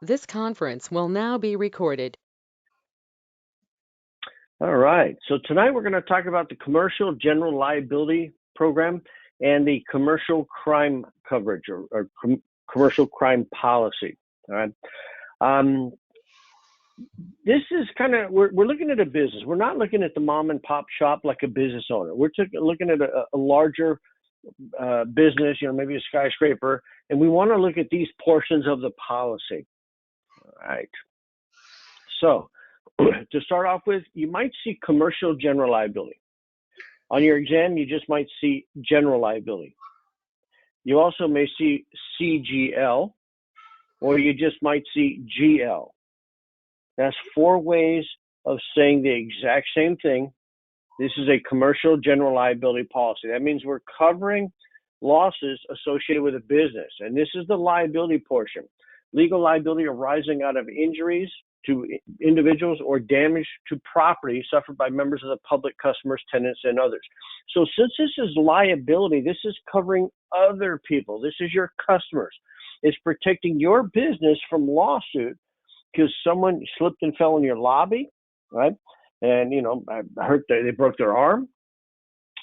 This conference will now be recorded. All right. So tonight we're going to talk about the Commercial General Liability Program and the commercial crime coverage or commercial crime policy. All right. This is kind of, we're looking at a business. We're not looking at the mom and pop shop like a business owner. We're looking at a larger business, maybe a skyscraper, and we want to look at these portions of the policy. All right. So to start off with, you might see commercial general liability. On your exam, you just might see general liability. You also may see CGL, or you just might see GL. That's 4 ways of saying the exact same thing. This is a commercial general liability policy. That means we're covering losses associated with a business, and this is the liability portion. Legal liability arising out of injuries to individuals or damage to property suffered by members of the public, customers, tenants, and others. So since this is liability, this is covering other people. This is your customers. It's protecting your business from lawsuit because someone slipped and fell in your lobby, right? And, I heard they broke their arm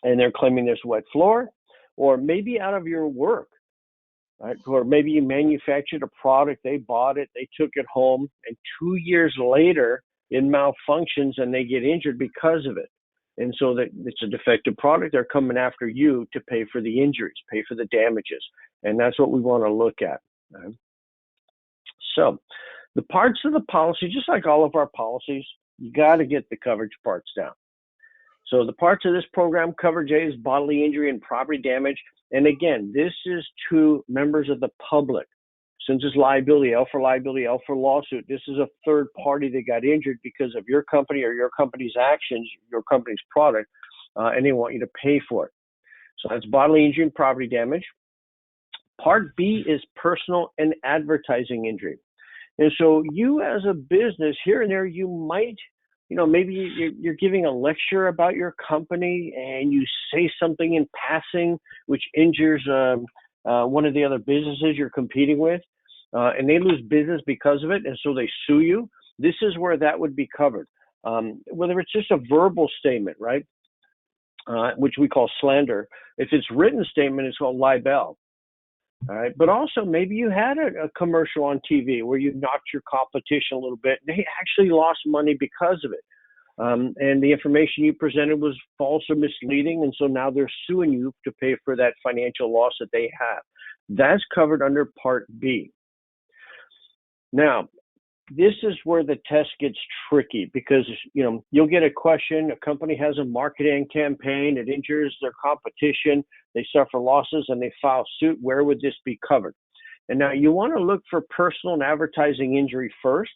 and they're claiming there's wet floor, or maybe out of your work. Right? Or maybe you manufactured a product, they bought it, they took it home, and 2 years later it malfunctions and they get injured because of it. And so that it's a defective product, they're coming after you to pay for the injuries, pay for the damages. And that's what we want to look at. Right? So the parts of the policy, just like all of our policies, you got to get the coverage parts down. So the parts of this program, coverage A is bodily injury and property damage. And again, this is to members of the public. Since it's liability, L for liability, L for lawsuit, this is a third party that got injured because of your company or your company's actions, your company's product, and they want you to pay for it. So that's bodily injury and property damage. Part B is personal and advertising injury. And so you as a business, here and there, you might, maybe you're giving a lecture about your company and you say something in passing which injures one of the other businesses you're competing with, and they lose business because of it, and so they sue you. This is where that would be covered. Whether it's just a verbal statement, right, which we call slander. If it's written statement, it's called libel. All right, but also maybe you had a commercial on TV where you knocked your competition a little bit. They actually lost money because of it. And the information you presented was false or misleading, and so now they're suing you to pay for that financial loss that they have. That's covered under Part B. Now, this is where the test gets tricky because, you'll get a question, a company has a marketing campaign, it injures their competition, they suffer losses, and they file suit. Where would this be covered? And now you want to look for personal and advertising injury first.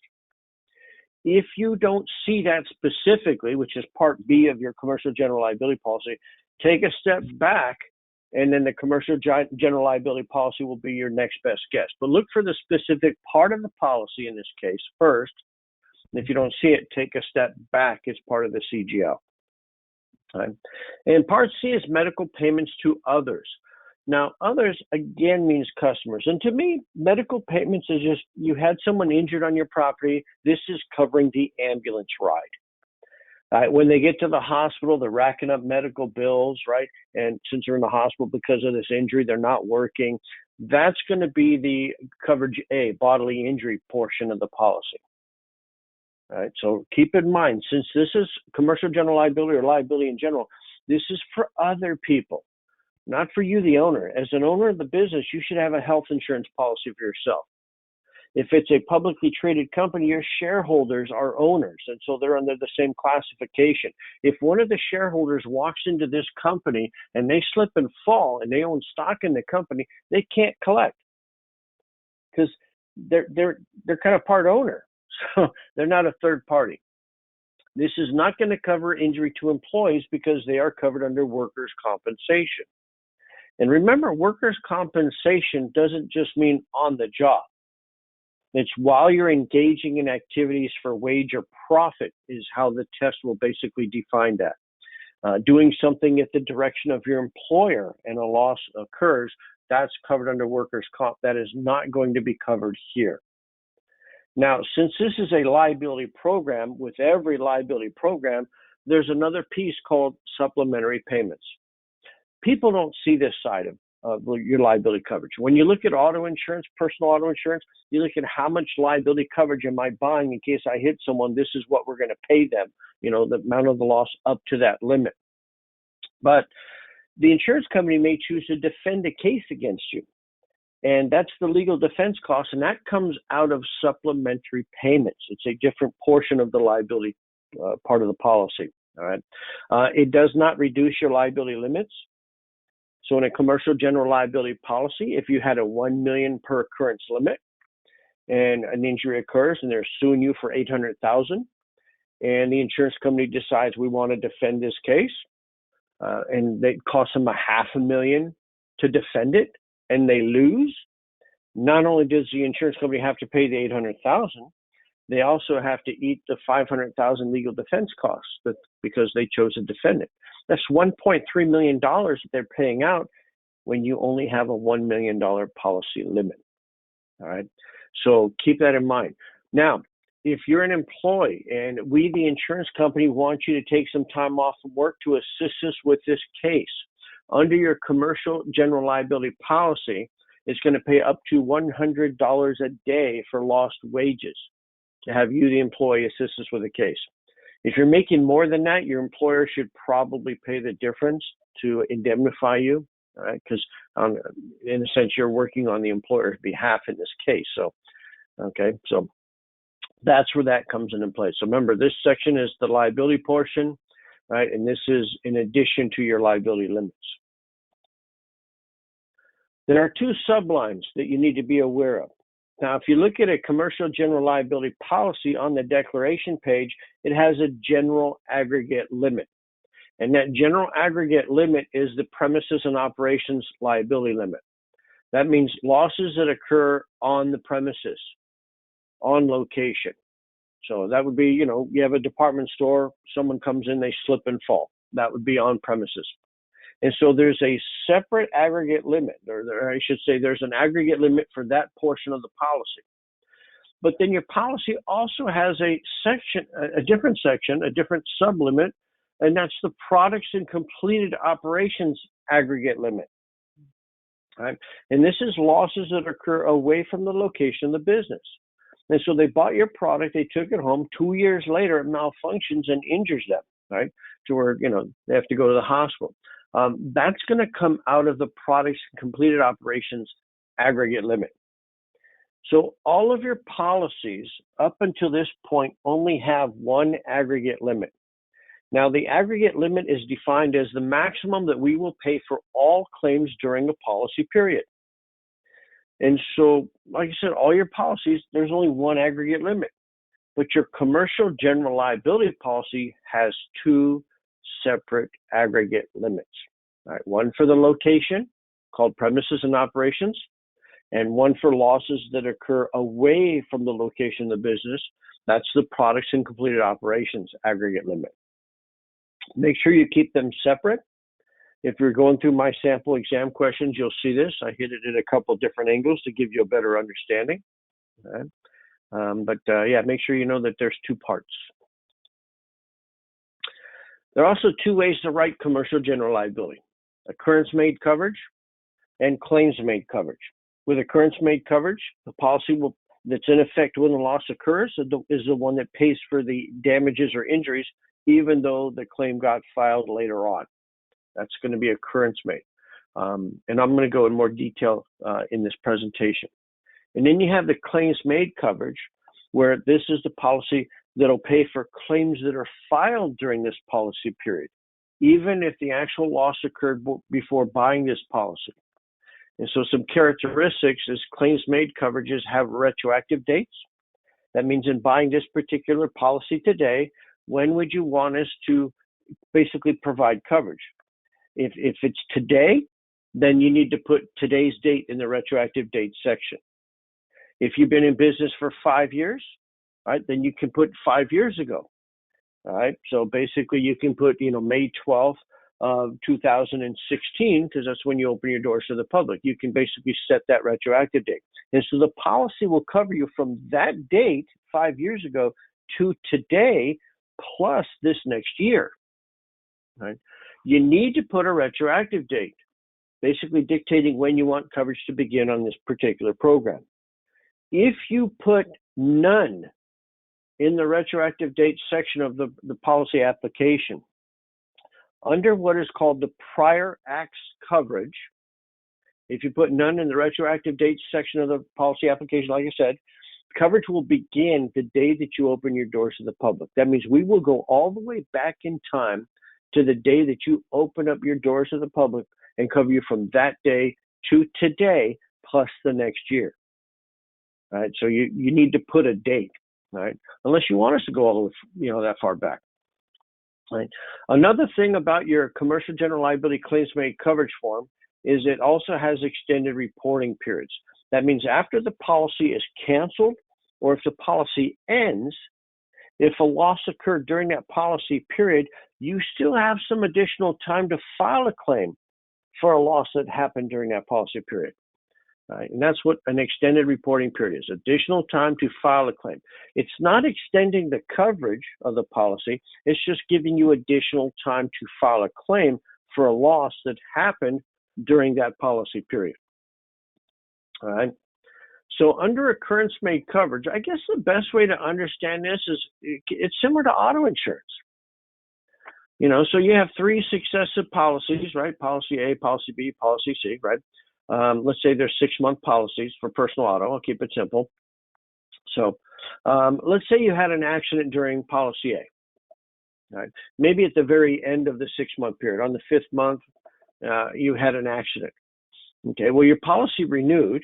If you don't see that specifically, which is Part B of your commercial general liability policy, take a step back, and then the commercial general liability policy will be your next best guess. But look for the specific part of the policy in this case first. And if you don't see it, take a step back as part of the CGL. Right? And Part C is medical payments to others. Now, others, again, means customers. And to me, medical payments is just you had someone injured on your property. This is covering the ambulance ride. When they get to the hospital, they're racking up medical bills, right? And since they're in the hospital because of this injury, they're not working. That's going to be the coverage A, bodily injury portion of the policy. All right, so keep in mind, since this is commercial general liability or liability in general, this is for other people, not for you, the owner. As an owner of the business, you should have a health insurance policy for yourself. If it's a publicly traded company, your shareholders are owners, and so they're under the same classification. If one of the shareholders walks into this company and they slip and fall and they own stock in the company, they can't collect because they're kind of part owner, so they're not a third party. This is not going to cover injury to employees because they are covered under workers' compensation. And remember, workers' compensation doesn't just mean on the job. It's while you're engaging in activities for wage or profit is how the test will basically define that. Doing something at the direction of your employer and a loss occurs, that's covered under workers' comp. That is not going to be covered here. Now, since this is a liability program, with every liability program, there's another piece called supplementary payments. People don't see this side of your liability coverage. When you look at auto insurance, personal auto insurance, you look at how much liability coverage am I buying in case I hit someone, this is what we're going to pay them, the amount of the loss up to that limit. But the insurance company may choose to defend a case against you. And that's the legal defense cost, and that comes out of supplementary payments. It's a different portion of the liability part of the policy. All right. It does not reduce your liability limits. So in a commercial general liability policy, if you had a $1 million per occurrence limit and an injury occurs and they're suing you for $800,000, and the insurance company decides we want to defend this case, and it costs them $500,000 to defend it, and they lose, not only does the insurance company have to pay the $800,000, they also have to eat the $500,000 legal defense costs because they chose to defend it. That's $1.3 million that they're paying out when you only have a $1 million policy limit. All right. So keep that in mind. Now, if you're an employee and we, the insurance company, want you to take some time off from work to assist us with this case, under your commercial general liability policy, it's going to pay up to $100 a day for lost wages to have you, the employee, assist us with a case. If you're making more than that, your employer should probably pay the difference to indemnify you, all right? Because in a sense, you're working on the employer's behalf in this case. So, okay, so that's where that comes into play. So remember, this section is the liability portion, right? And this is in addition to your liability limits. There are two sublines that you need to be aware of. Now, if you look at a commercial general liability policy on the declaration page, it has a general aggregate limit. And that general aggregate limit is the premises and operations liability limit. That means losses that occur on the premises, on location. So that would be, you have a department store, someone comes in, they slip and fall. That would be on premises. And so there's a separate aggregate limit, or I should say there's an aggregate limit for that portion of the policy. But then your policy also has a different sublimit, and that's the products and completed operations aggregate limit. Right? And this is losses that occur away from the location of the business. And so they bought your product, they took it home, 2 years later it malfunctions and injures them, right? To where, they have to go to the hospital. That's going to come out of the products and completed operations aggregate limit. So all of your policies up until this point only have one aggregate limit. Now, the aggregate limit is defined as the maximum that we will pay for all claims during a policy period. And so, like I said, all your policies, there's only one aggregate limit. But your commercial general liability policy has two separate aggregate limits. All right, one for the location, called premises and operations, and one for losses that occur away from the location of the business. That's the products and completed operations aggregate limit. Make sure you keep them separate. If you're going through my sample exam questions, you'll see this. I hit it at a couple of different angles to give you a better understanding. All right. Yeah, make sure you know that there's two parts. There are also two ways to write commercial general liability: occurrence-made coverage and claims-made coverage. With occurrence-made coverage, the policy that's in effect when the loss occurs is the one that pays for the damages or injuries, even though the claim got filed later on. That's going to be occurrence-made. And I'm going to go in more detail in this presentation. And then you have the claims-made coverage, where this is the policy that'll pay for claims that are filed during this policy period, even if the actual loss occurred before buying this policy. And so some characteristics is claims-made coverages have retroactive dates. That means in buying this particular policy today, when would you want us to basically provide coverage? If it's today, then you need to put today's date in the retroactive date section. If you've been in business for 5 years, right, then you can put 5 years ago. All right, so basically you can put, May 12th of 2016, because that's when you open your doors to the public. You can basically set that retroactive date. And so the policy will cover you from that date 5 years ago to today, plus this next year. Right? You need to put a retroactive date, basically dictating when you want coverage to begin on this particular program. If you put none in the retroactive date section of the policy application, under what is called the prior acts coverage, if you put none in the retroactive date section of the policy application, like I said, coverage will begin the day that you open your doors to the public. That means we will go all the way back in time to the day that you open up your doors to the public and cover you from that day to today plus the next year. All right, so you need to put a date, right? Unless you want us to go all the way, that far back. Right. Another thing about your commercial general liability claims made coverage form is it also has extended reporting periods. That means after the policy is canceled or if the policy ends, if a loss occurred during that policy period, you still have some additional time to file a claim for a loss that happened during that policy period. Right? And that's what an extended reporting period is, additional time to file a claim. It's not extending the coverage of the policy, it's just giving you additional time to file a claim for a loss that happened during that policy period. All right. So under occurrence-made coverage, I guess the best way to understand this is it's similar to auto insurance. So you have three successive policies, right? Policy A, policy B, policy C, right? Let's say they're 6-month policies for personal auto. I'll keep it simple. So let's say you had an accident during policy A. Right? Maybe at the very end of the 6-month period, on the 5th month, you had an accident. Okay, well, your policy renewed,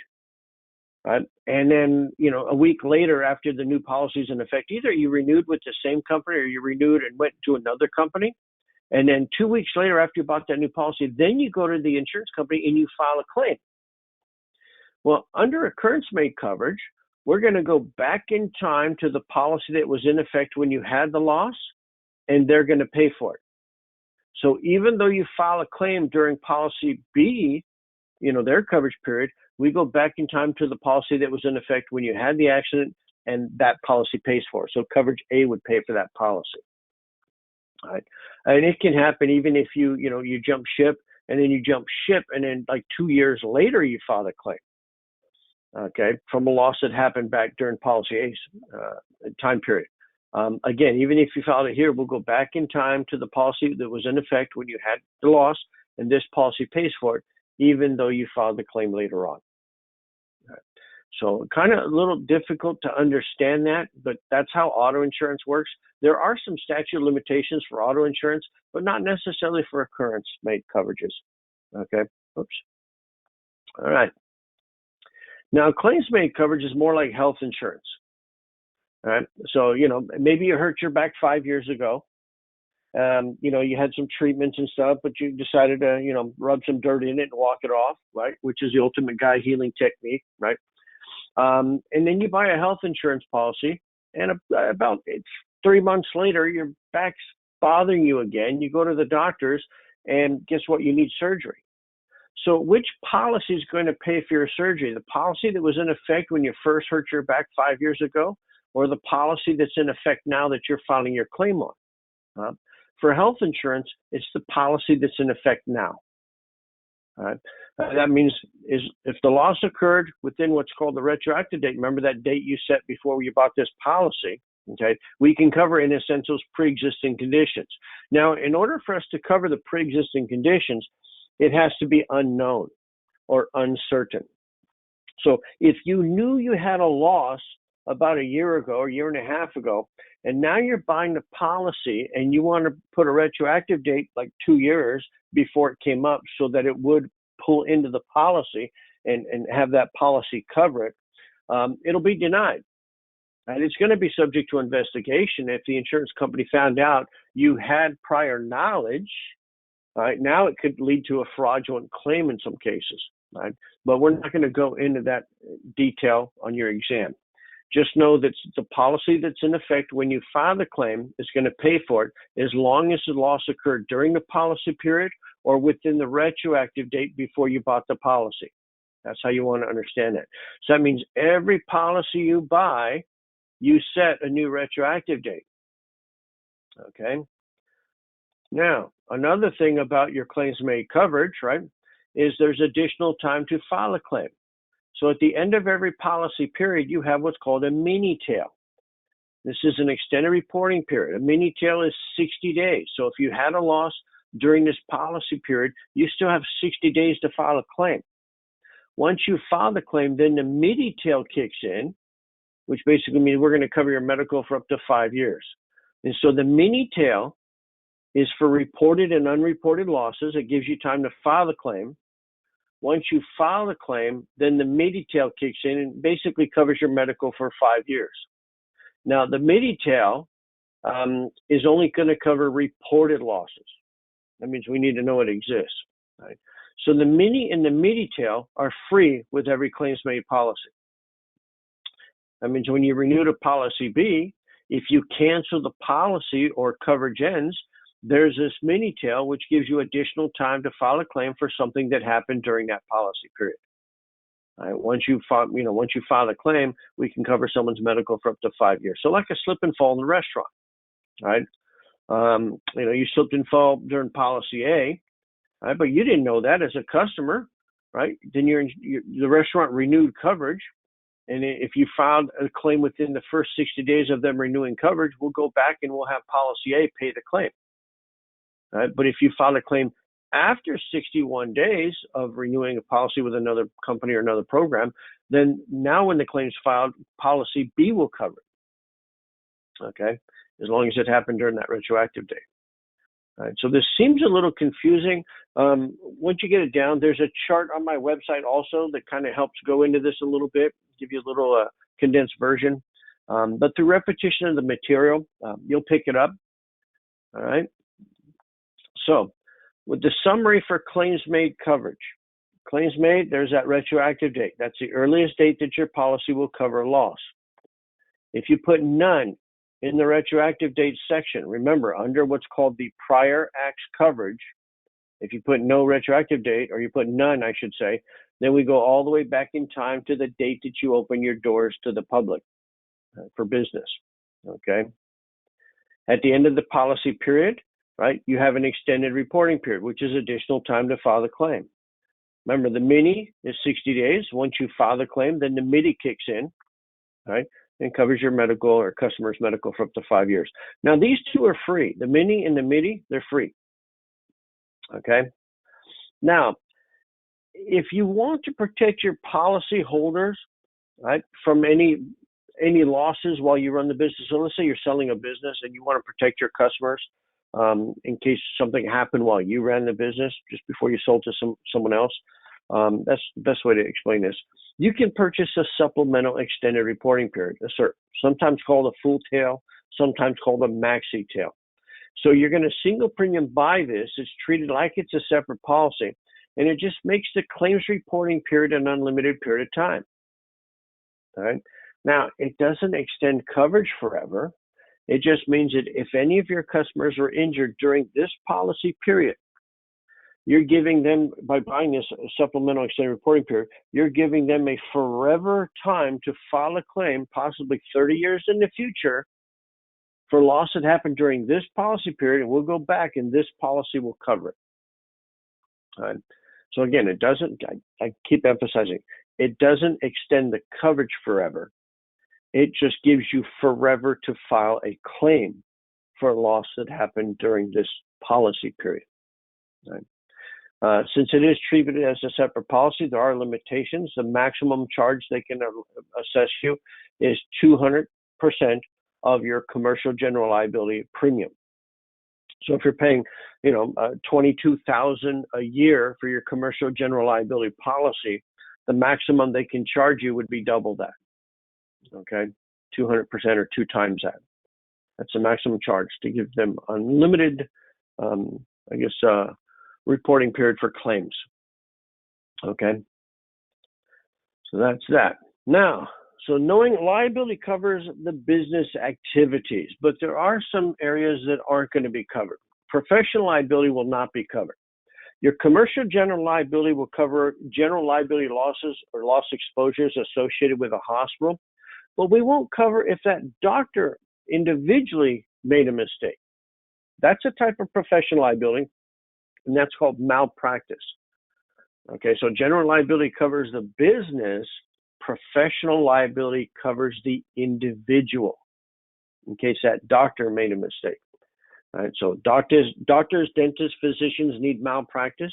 right? And then, a week later after the new policy is in effect, either you renewed with the same company or you renewed and went to another company. And then 2 weeks later after you bought that new policy, then you go to the insurance company and you file a claim. Well, under occurrence-made coverage, we're going to go back in time to the policy that was in effect when you had the loss, and they're going to pay for it. So even though you file a claim during policy B, their coverage period, we go back in time to the policy that was in effect when you had the accident, and that policy pays for it. So coverage A would pay for that policy. All right. And it can happen even if you jump ship and then like 2 years later you file a claim. Okay, from a loss that happened back during policy A's time period. Again, even if you filed it here, we'll go back in time to the policy that was in effect when you had the loss, and this policy pays for it, even though you filed the claim later on. Right. So kind of a little difficult to understand that, but that's how auto insurance works. There are some statute of limitations for auto insurance, but not necessarily for occurrence-made coverages. Okay, oops. All right. Now, claims-made coverage is more like health insurance. All right. So, maybe you hurt your back 5 years ago. You had some treatments and stuff, but you decided to, rub some dirt in it and walk it off, right? Which is the ultimate guy healing technique, right? And then you buy a health insurance policy, and about 3 months later, your back's bothering you again. You go to the doctors, and guess what? You need surgery. So which policy is going to pay for your surgery? The policy that was in effect when you first hurt your back 5 years ago, or the policy that's in effect now that you're filing your claim on? For health insurance, it's the policy that's in effect now. That means if the loss occurred within what's called the retroactive date, remember that date you set before you bought this policy, okay, we can cover, in a sense, those pre-existing conditions. Now, in order for us to cover the pre-existing conditions, it has to be unknown or uncertain. So if you knew you had a loss about a year ago or a year and a half ago, and now you're buying the policy and you want to put a retroactive date like 2 years before it came up so that it would pull into the policy and have that policy cover it, it'll be denied. And it's going to be subject to investigation if the insurance company found out you had prior knowledge. Right, now it could lead to a fraudulent claim in some cases, right? But we're not going to go into that detail on your exam. Just know that the policy that's in effect when you file the claim is going to pay for it as long as the loss occurred during the policy period or within the retroactive date before you bought the policy. That's how you want to understand it. So that means every policy you buy, you set a new retroactive date. Okay. Now, another thing about your claims made coverage, right, is there's additional time to file a claim. So at the end of every policy period, you have what's called a mini tail. This is an extended reporting period. A mini tail is 60 days. So if you had a loss during this policy period, you still have 60 days to file a claim. Once you file the claim, then the mini tail kicks in, which basically means we're going to cover your medical for up to 5 years. And so the mini tail is for reported and unreported losses. It gives you time to file the claim. Once you file the claim, then the midi tail kicks in and basically covers your medical for 5 years. Now, the midi tail is only going to cover reported losses. That means we need to know it exists. Right? So the mini and the midi tail are free with every claims made policy. That means when you renew to policy B, if you cancel the policy or coverage ends, there's this mini tail which gives you additional time to file a claim for something that happened during that policy period. Right? Once you file a claim, we can cover someone's medical for up to 5 years. So like a slip and fall in the restaurant, right? You slipped and fell during policy A, right? But you didn't know that as a customer, right? Then the restaurant renewed coverage. And if you filed a claim within the first 60 days of them renewing coverage, we'll go back and we'll have policy A pay the claim. Right? But if you file a claim after 61 days of renewing a policy with another company or another program, then now when the claim's filed, policy B will cover it. Okay, as long as it happened during that retroactive date. All right, so this seems a little confusing. Once you get it down, there's a chart on my website also that kind of helps go into this a little bit, give you a little condensed version. But through repetition of the material, you'll pick it up. All right. So with the summary for claims made coverage, claims made, there's that retroactive date. That's the earliest date that your policy will cover a loss. If you put none in the retroactive date section, remember, under what's called the prior acts coverage, if you put no retroactive date, or you put none, I should say, then we go all the way back in time to the date that you open your doors to the public for business. Okay. At the end of the policy period, right, you have an extended reporting period, which is additional time to file the claim. Remember, the mini is 60 days. Once you file the claim, then the midi kicks in, right, and covers your medical or customer's medical for up to 5 years. Now, these two are free. The mini and the midi, they're free. Okay. Now, if you want to protect your policy holders, right, from any losses while you run the business, so let's say you're selling a business and you want to protect your customers in case something happened while you ran the business, just before you sold to someone else. That's the best way to explain this. You can purchase a supplemental extended reporting period, sometimes called a full tail, sometimes called a maxi tail. So you're going to single premium buy this. It's treated like it's a separate policy, and it just makes the claims reporting period an unlimited period of time. All right. Now, it doesn't extend coverage forever. It just means that if any of your customers were injured during this policy period, you're giving them, by buying this supplemental extended reporting period, you're giving them a forever time to file a claim, possibly 30 years in the future, for loss that happened during this policy period, and we'll go back and this policy will cover it. All right. So again, it doesn't, I keep emphasizing, it doesn't extend the coverage forever. It just gives you forever to file a claim for a loss that happened during this policy period. Right. Since it is treated as a separate policy, there are limitations. The maximum charge they can assess you is 200% of your commercial general liability premium. So if you're paying, $22,000 a year for your commercial general liability policy, the maximum they can charge you would be double that. Okay, 200% or 2 times that. That's the maximum charge to give them unlimited, reporting period for claims. Okay, so that's that. Now, So knowing liability covers the business activities, but there are some areas that aren't going to be covered. Professional liability will not be covered. Your commercial general liability will cover general liability losses or loss exposures associated with a hospital, but we won't cover if that doctor individually made a mistake. That's a type of professional liability, and that's called malpractice. Okay, so general liability covers the business, professional liability covers the individual in case that doctor made a mistake. All right, so doctors, dentists, physicians need malpractice.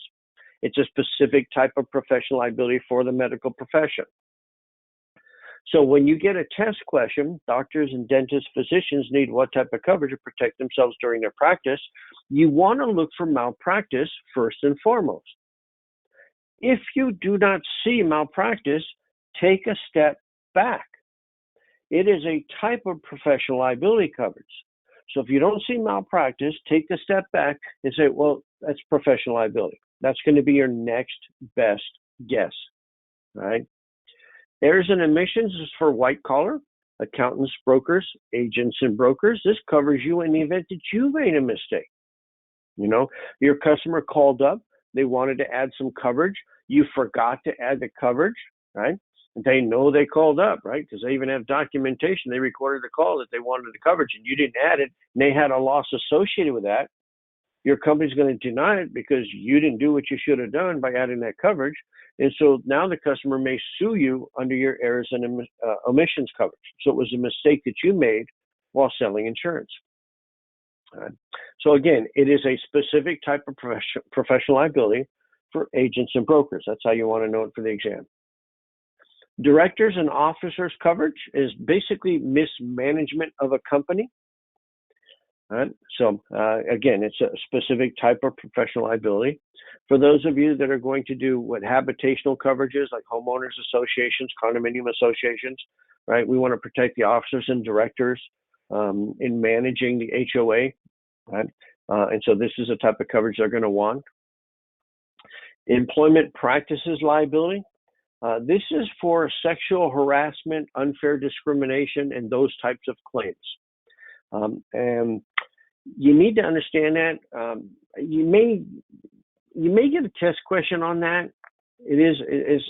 It's a specific type of professional liability for the medical profession. So when you get a test question, doctors and dentists, physicians need what type of coverage to protect themselves during their practice? You want to look for malpractice first and foremost. If you do not see malpractice, take a step back. It is a type of professional liability coverage. So if you don't see malpractice, take a step back and say, well, that's professional liability. That's going to be your next best guess, right? Errors and omissions is for white collar, accountants, brokers, agents, and brokers. This covers you in the event that you made a mistake. You know, your customer called up, they wanted to add some coverage. You forgot to add the coverage, right? They know they called up, right? Because they even have documentation. They recorded the call that they wanted the coverage and you didn't add it, and they had a loss associated with that. Your company's going to deny it because you didn't do what you should have done by adding that coverage. And so now the customer may sue you under your errors and omissions coverage. So it was a mistake that you made while selling insurance. So again, it is a specific type of professional liability for agents and brokers. That's how you want to know it for the exam. Directors and officers coverage is basically mismanagement of a company. Right? So again, it's a specific type of professional liability. For those of you that are going to do what habitational coverages like homeowners associations, condominium associations, right? We want to protect the officers and directors in managing the HOA, right? And so this is a type of coverage they're going to want. Employment practices liability. This is for sexual harassment, unfair discrimination, and those types of claims. And you need to understand that you may get a test question on that. It is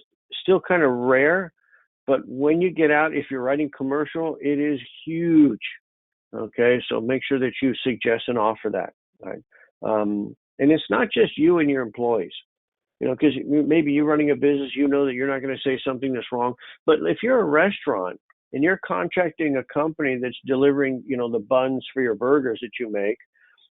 still kind of rare, but when you get out, if you're writing commercial, it is huge. Okay, so make sure that you suggest and offer that. Right? And it's not just you and your employees. You know, because maybe you're running a business, you know that you're not going to say something that's wrong. But if you're a restaurant and you're contracting a company that's delivering, you know, the buns for your burgers that you make,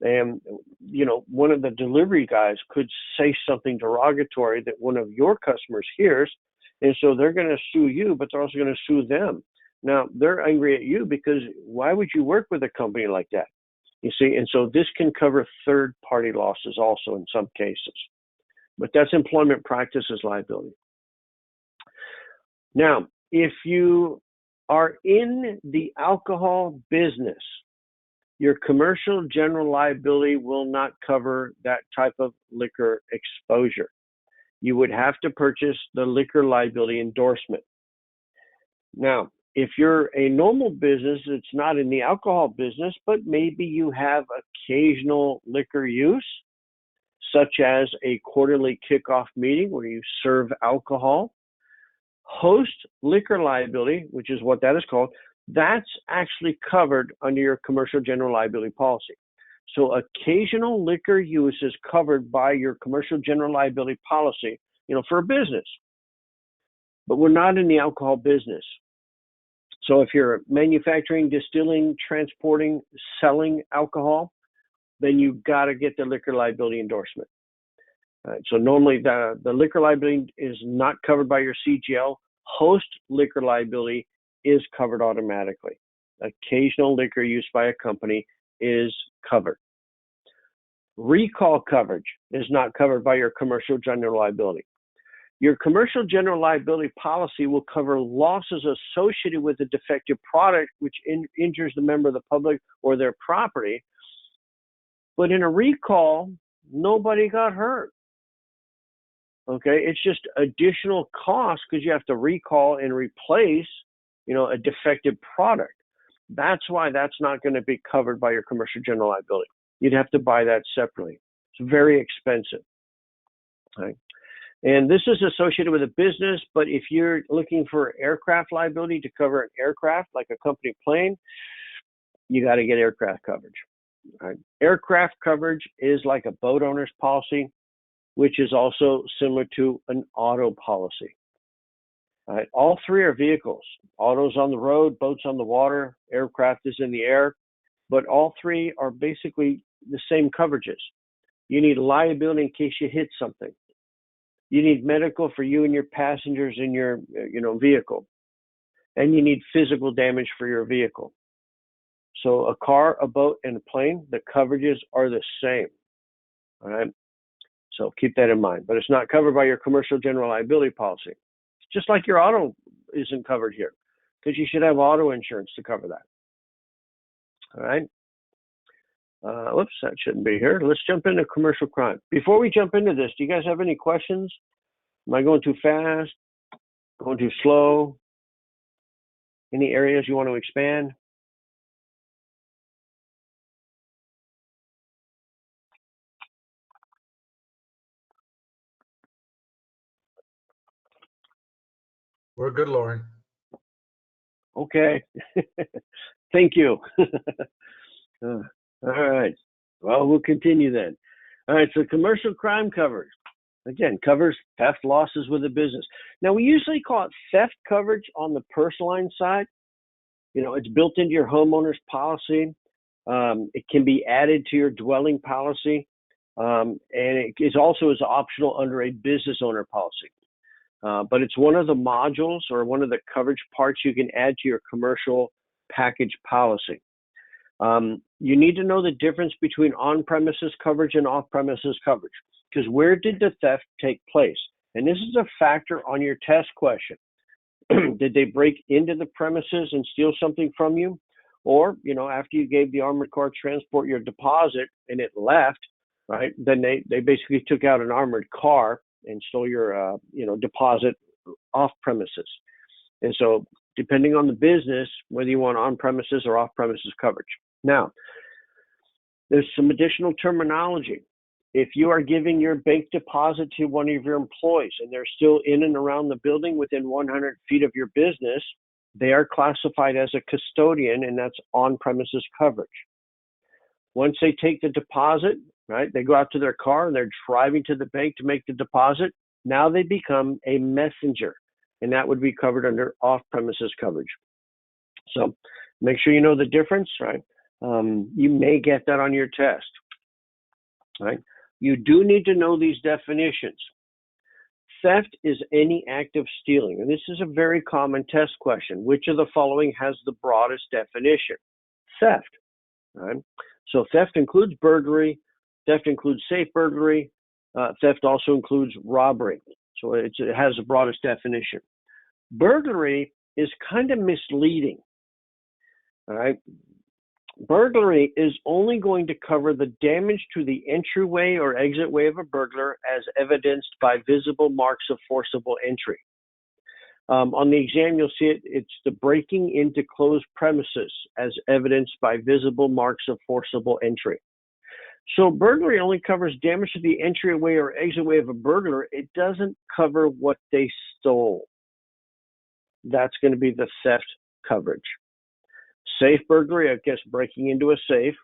and, you know, one of the delivery guys could say something derogatory that one of your customers hears, and so they're going to sue you, but they're also going to sue them. Now, they're angry at you because why would you work with a company like that? You see, and so this can cover third-party losses also in some cases. But that's employment practices liability. Now, if you are in the alcohol business, your commercial general liability will not cover that type of liquor exposure. You would have to purchase the liquor liability endorsement. Now, if you're a normal business that's not in the alcohol business, but maybe you have occasional liquor use, such as a quarterly kickoff meeting where you serve alcohol, host liquor liability, which is what that is called, that's actually covered under your commercial general liability policy. So occasional liquor use is covered by your commercial general liability policy, you know, for a business. But we're not in the alcohol business. So if you're manufacturing, distilling, transporting, selling alcohol, then you've got to get the liquor liability endorsement. So normally the liquor liability is not covered by your CGL. Host liquor liability is covered automatically. Occasional liquor use by a company is covered. Recall coverage is not covered by your commercial general liability. Your commercial general liability policy will cover losses associated with a defective product which injures the member of the public or their property. But in a recall, nobody got hurt. Okay, it's just additional cost because you have to recall and replace, a defective product. That's why that's not going to be covered by your commercial general liability. You'd have to buy that separately. It's very expensive. Right? And this is associated with a business, but if you're looking for aircraft liability to cover an aircraft, like a company plane, you got to get aircraft coverage. Right? Aircraft coverage is like a boat owner's policy, which is also similar to an auto policy. Right? All three are vehicles. Autos on the road, boats on the water, aircraft is in the air, but all three are basically the same coverages. You need liability in case you hit something. You need medical for you and your passengers in your vehicle. And you need physical damage for your vehicle. So a car, a boat, and a plane, the coverages are the same. All right. So keep that in mind. But it's not covered by your commercial general liability policy. It's just like your auto isn't covered here, because you should have auto insurance to cover that. All right. Whoops, that shouldn't be here. Let's jump into commercial crime. Before we jump into this, do you guys have any questions? Am I going too fast? Going too slow? Any areas you want to expand? We're good, Lauren. Okay. Thank you. All right. Well, we'll continue then. All right. So commercial crime covers, again, covers theft losses with a business. Now, we usually call it theft coverage on the personal line side. It's built into your homeowner's policy. It can be added to your dwelling policy. And it is also as optional under a business owner policy. But it's one of the modules or one of the coverage parts you can add to your commercial package policy. You need to know the difference between on-premises coverage and off-premises coverage, because where did the theft take place? And this is a factor on your test question. Did they break into the premises and steal something from you? Or, after you gave the armored car transport your deposit and it left, right, then they basically took out an armored car and stole your, deposit off premises. And so depending on the business, whether you want on-premises or off-premises coverage. Now, there's some additional terminology. If you are giving your bank deposit to one of your employees and they're still in and around the building within 100 feet of your business, they are classified as a custodian, and that's on-premises coverage. Once they take the deposit, right, they go out to their car and they're driving to the bank to make the deposit. Now they become a messenger, and that would be covered under off-premises coverage. So make sure you know the difference, right? You may get that on your test, right? You do need to know these definitions. Theft is any act of stealing, and this is a very common test question. Which of the following has the broadest definition? Theft, right? So theft includes burglary, theft includes safe burglary, theft also includes robbery. So it has the broadest definition. Burglary is kind of misleading, all right? Burglary is only going to cover the damage to the entryway or exitway of a burglar as evidenced by visible marks of forcible entry. On the exam, you'll see it's the breaking into closed premises as evidenced by visible marks of forcible entry. So burglary only covers damage to the entryway or exitway of a burglar. It doesn't cover what they stole. That's going to be the theft coverage. Safe burglary, I guess breaking into a safe,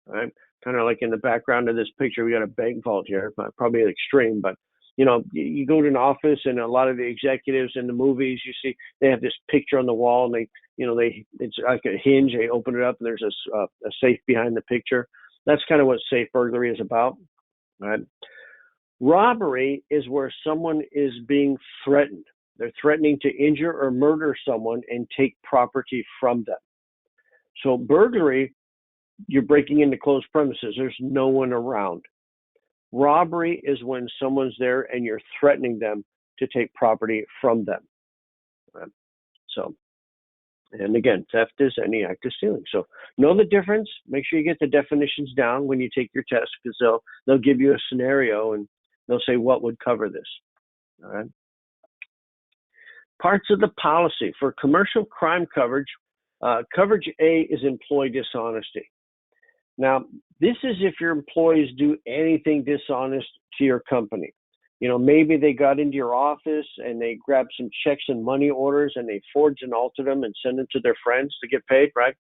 right? Kind of like in the background of this picture, we got a bank vault here, probably an extreme, but you go to an office and a lot of the executives in the movies, you see they have this picture on the wall and it's like a hinge, they open it up and there's a safe behind the picture. That's kind of what safe burglary is about, right? Robbery is where someone is being threatened. They're threatening to injure or murder someone and take property from them. So burglary, you're breaking into closed premises. There's no one around. Robbery is when someone's there and you're threatening them to take property from them. Right? So, and again, theft is any act of stealing. So know the difference. Make sure you get the definitions down when you take your test, because they'll give you a scenario and they'll say what would cover this. All right. parts of the policy for commercial crime coverage. Coverage A is employee dishonesty. Now, this is if your employees do anything dishonest to your company. Maybe they got into your office and they grabbed some checks and money orders and they forged and altered them and sent them to their friends to get paid, right?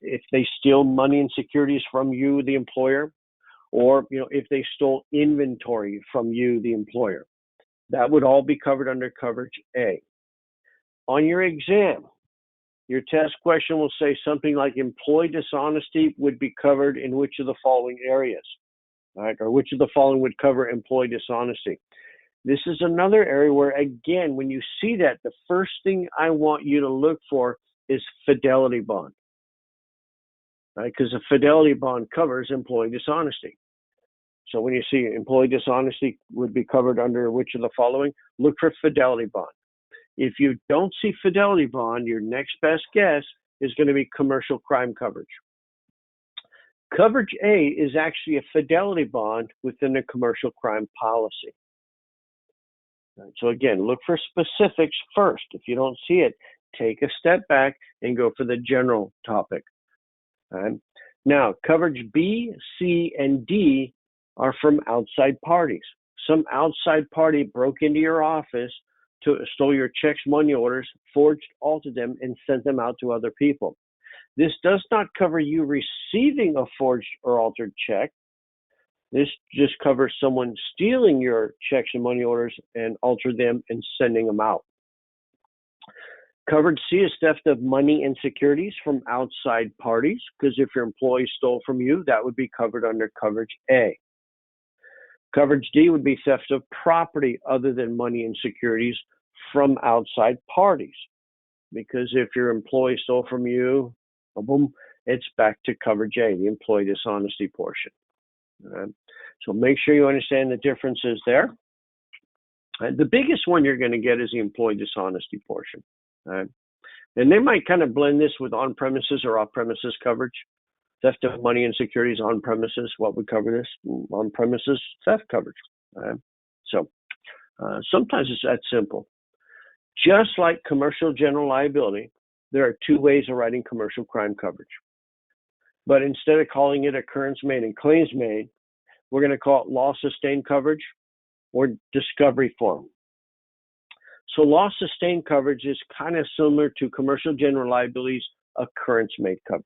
If they steal money and securities from you, the employer, or if they stole inventory from you, the employer, that would all be covered under coverage A. On your exam, your test question will say something like employee dishonesty would be covered in which of the following areas, right? Or which of the following would cover employee dishonesty. This is another area where, again, when you see that, the first thing I want you to look for is fidelity bond, right? Because a fidelity bond covers employee dishonesty. So when you see employee dishonesty would be covered under which of the following, look for fidelity bond. If you don't see fidelity bond, your next best guess is going to be commercial crime coverage. Coverage A is actually a fidelity bond within a commercial crime policy. Right, so again, look for specifics first. If you don't see it, take a step back and go for the general topic. Right? Now, coverage B, C, and D are from outside parties. Some outside party broke into your office, stole your checks, money orders, forged, altered them, and sent them out to other people. This does not cover you receiving a forged or altered check. This just covers someone stealing your checks and money orders and alter them and sending them out. Coverage C is theft of money and securities from outside parties, because if your employee stole from you, that would be covered under coverage A. Coverage D would be theft of property other than money and securities from outside parties, because if your employee stole from you, boom, it's back to coverage A, the employee dishonesty portion. So make sure you understand the differences there. The biggest one you're going to get is the employee dishonesty portion. And they might kind of blend this with on-premises or off-premises coverage. Theft of money and securities on premises, what would cover this? On premises theft coverage. So sometimes it's that simple. Just like commercial general liability, there are two ways of writing commercial crime coverage. But instead of calling it occurrence made and claims made, we're going to call it loss sustained coverage or discovery form. So loss sustained coverage is kind of similar to commercial general liability's occurrence made coverage.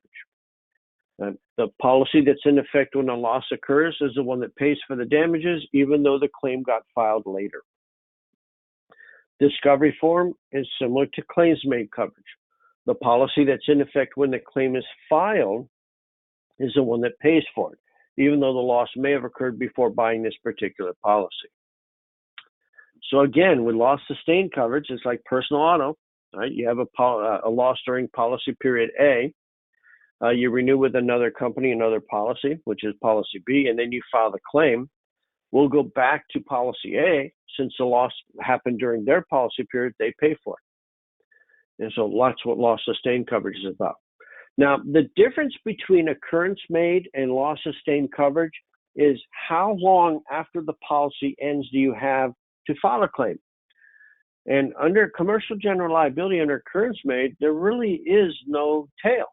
The policy that's in effect when a loss occurs is the one that pays for the damages, even though the claim got filed later. Discovery form is similar to claims made coverage. The policy that's in effect when the claim is filed is the one that pays for it, even though the loss may have occurred before buying this particular policy. So again, with loss sustained coverage, it's like personal auto, right? You have a loss during policy period A. You renew with another company, another policy, which is policy B, and then you file the claim. We'll go back to policy A. Since the loss happened during their policy period, they pay for it. And so that's what loss sustained coverage is about. Now, the difference between occurrence made and loss sustained coverage is how long after the policy ends do you have to file a claim. And under commercial general liability, under occurrence made, there really is no tail.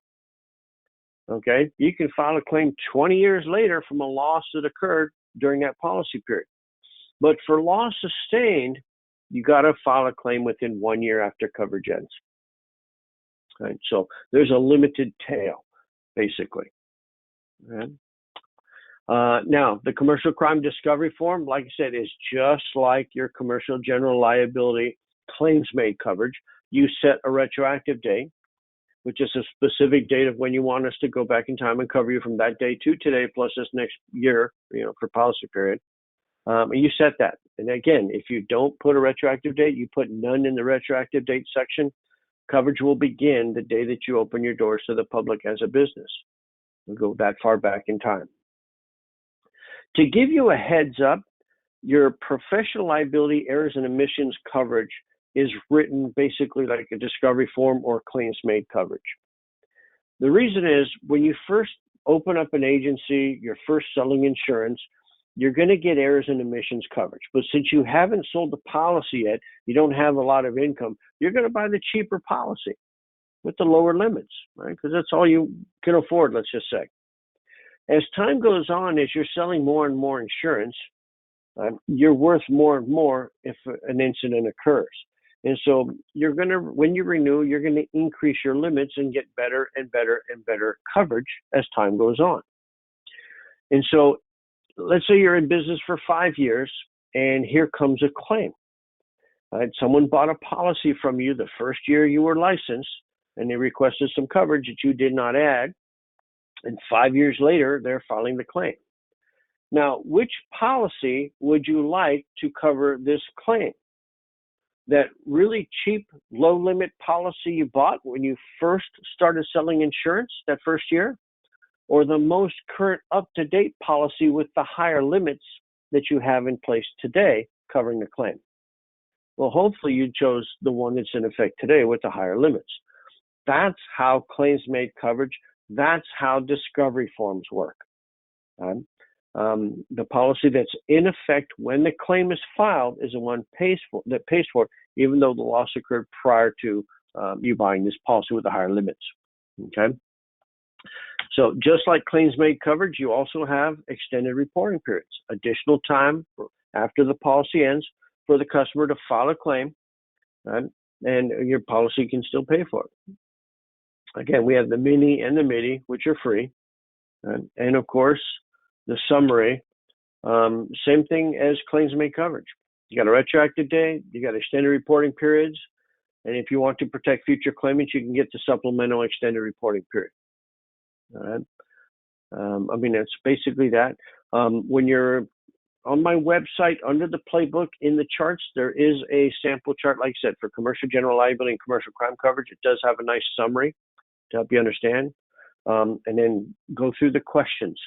Okay, you can file a claim 20 years later from a loss that occurred during that policy period. But for loss sustained, you got to file a claim within 1 year after coverage ends. Right, so there's a limited tail, basically. Right. Now, the commercial crime discovery form, like I said, is just like your commercial general liability claims made coverage. You set a retroactive date, which is a specific date of when you want us to go back in time and cover you from that day to today, plus this next year, for policy period. And you set that. And again, if you don't put a retroactive date, you put none in the retroactive date section, coverage will begin the day that you open your doors to the public as a business. We'll go that far back in time. To give you a heads up, your professional liability errors and omissions coverage is written basically like a discovery form or claims made coverage. The reason is when you first open up an agency, you're first selling insurance, you're going to get errors and omissions coverage. But since you haven't sold the policy yet, you don't have a lot of income, you're going to buy the cheaper policy with the lower limits, right? Because that's all you can afford, let's just say. As time goes on, as you're selling more and more insurance, you're worth more and more if an incident occurs. And so you're going to, when you renew, you're going to increase your limits and get better and better and better coverage as time goes on. And so let's say you're in business for 5 years and here comes a claim. Someone bought a policy from you the first year you were licensed and they requested some coverage that you did not add. And 5 years later, they're filing the claim. Now, which policy would you like to cover this claim? That really cheap, low-limit policy you bought when you first started selling insurance that first year? Or the most current up-to-date policy with the higher limits that you have in place today covering the claim? Well, hopefully you chose the one that's in effect today with the higher limits. That's how claims-made coverage, that's how discovery forms work. The policy that's in effect when the claim is filed is the one that pays for it, even though the loss occurred prior to you buying this policy with the higher limits. Okay. So just like claims-made coverage, you also have extended reporting periods, additional time after the policy ends for the customer to file a claim, right? And your policy can still pay for it. Again, we have the mini and the MIDI, which are free. And of course, the summary, same thing as claims-made coverage. You got a retroactive date, you got extended reporting periods, and if you want to protect future claimants, you can get the supplemental extended reporting period. All right. I mean, that's basically that. When you're on my website, under the playbook in the charts, there is a sample chart, like I said, for commercial general liability and commercial crime coverage. It does have a nice summary to help you understand, and then go through the questions.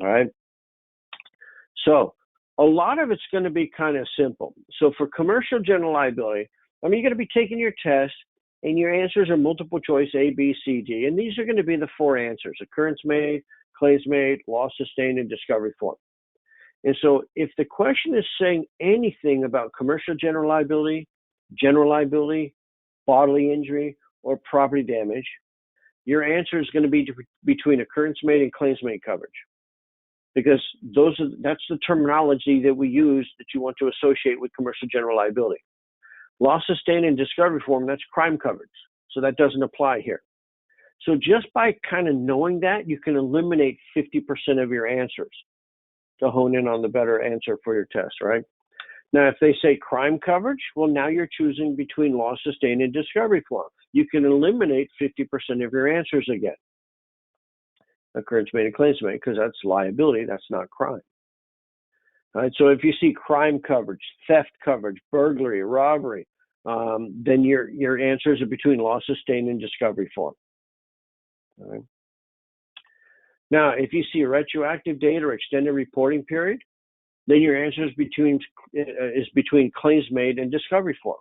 All right. So a lot of it's going to be kind of simple. So for commercial general liability, I mean, you're going to be taking your test and your answers are multiple choice A, B, C, D. And these are going to be the 4 answers: occurrence made, claims made, loss sustained, and discovery form. And so if the question is saying anything about commercial general liability, bodily injury, or property damage, your answer is going to be between occurrence made and claims made coverage. Because that's the terminology that we use that you want to associate with commercial general liability. Loss sustained and discovery form, that's crime coverage. So that doesn't apply here. So just by kind of knowing that, you can eliminate 50% of your answers to hone in on the better answer for your test, right? Now, if they say crime coverage, well, now you're choosing between loss sustained and discovery form. You can eliminate 50% of your answers again. Occurrence made and claims made, because that's liability, that's not crime. All right, so if you see crime coverage, theft coverage, burglary, robbery, then your answers are between loss sustained and discovery form. All right. Now, if you see a retroactive date or extended reporting period, then your answer is between claims made and discovery form,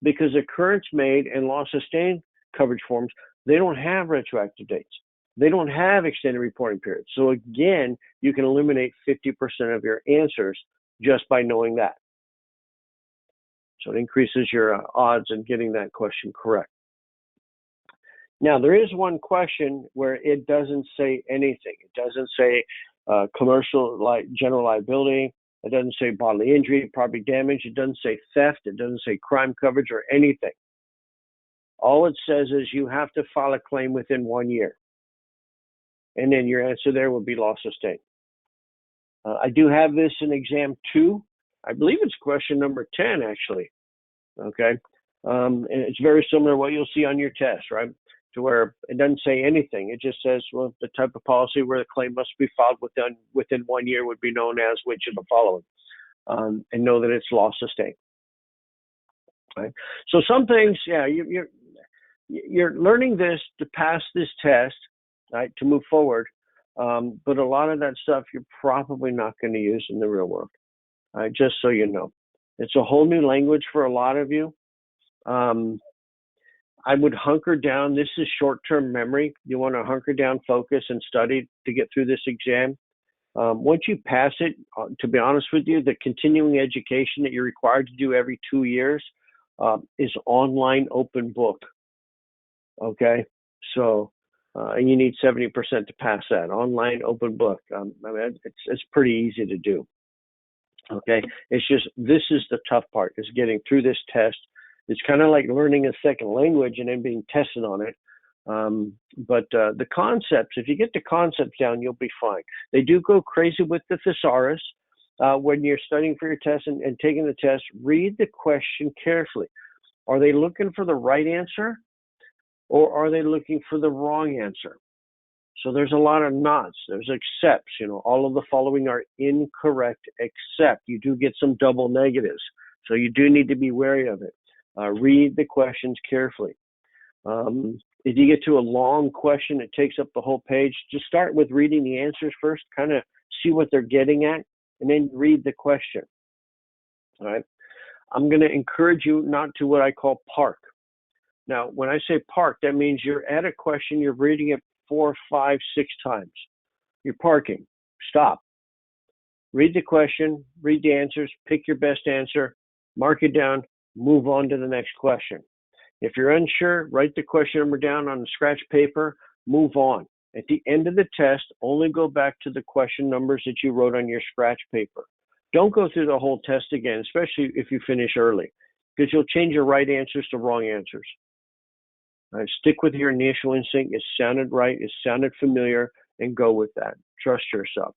because occurrence made and loss sustained coverage forms, they don't have retroactive dates. They don't have extended reporting periods. So again, you can eliminate 50% of your answers just by knowing that. So it increases your odds in getting that question correct. Now, there is one question where it doesn't say anything. It doesn't say commercial general liability. It doesn't say bodily injury, property damage. It doesn't say theft. It doesn't say crime coverage or anything. All it says is you have to file a claim within 1 year. And then your answer there will be loss sustained. I do have this in exam 2. I believe it's question number 10, actually. Okay. And it's very similar to what you'll see on your test, right? To where it doesn't say anything. It just says, well, the type of policy where the claim must be filed within 1 year would be known as which of the following, and know that it's loss sustained. Right? So some things, yeah, you're learning this to pass this test, right, to move forward. But a lot of that stuff you're probably not going to use in the real world, right? Just so you know. It's a whole new language for a lot of you. I would hunker down. This is short-term memory. You want to hunker down, focus, and study to get through this exam. Once you pass it, to be honest with you, the continuing education that you're required to do every 2 years is online open book. Okay, so and you need 70% to pass that online open book. I mean, it's pretty easy to do. Okay, it's just this is the tough part, is getting through this test. It's kind of like learning a second language and then being tested on it. But the concepts, if you get the concepts down, you'll be fine. They do go crazy with the thesaurus. When you're studying for your test and taking the test, read the question carefully. Are they looking for the right answer, or are they looking for the wrong answer? So there's a lot of nots. There's excepts. All of the following are incorrect, except you do get some double negatives. So you do need to be wary of it. Read the questions carefully. If you get to a long question that takes up the whole page, just start with reading the answers first, kind of see what they're getting at, and then read the question. All right. I'm going to encourage you not to what I call park. Now, when I say park, that means you're at a question, you're reading it 4, 5, 6 times. You're parking. Stop. Read the question, read the answers, pick your best answer, mark it down, move on to the next question. If you're unsure, write the question number down on the scratch paper, move on. At the end of the test, only go back to the question numbers that you wrote on your scratch paper. Don't go through the whole test again, especially if you finish early, because you'll change your right answers to wrong answers. Right, stick with your initial instinct. It sounded right, it sounded familiar, and go with that. Trust yourself.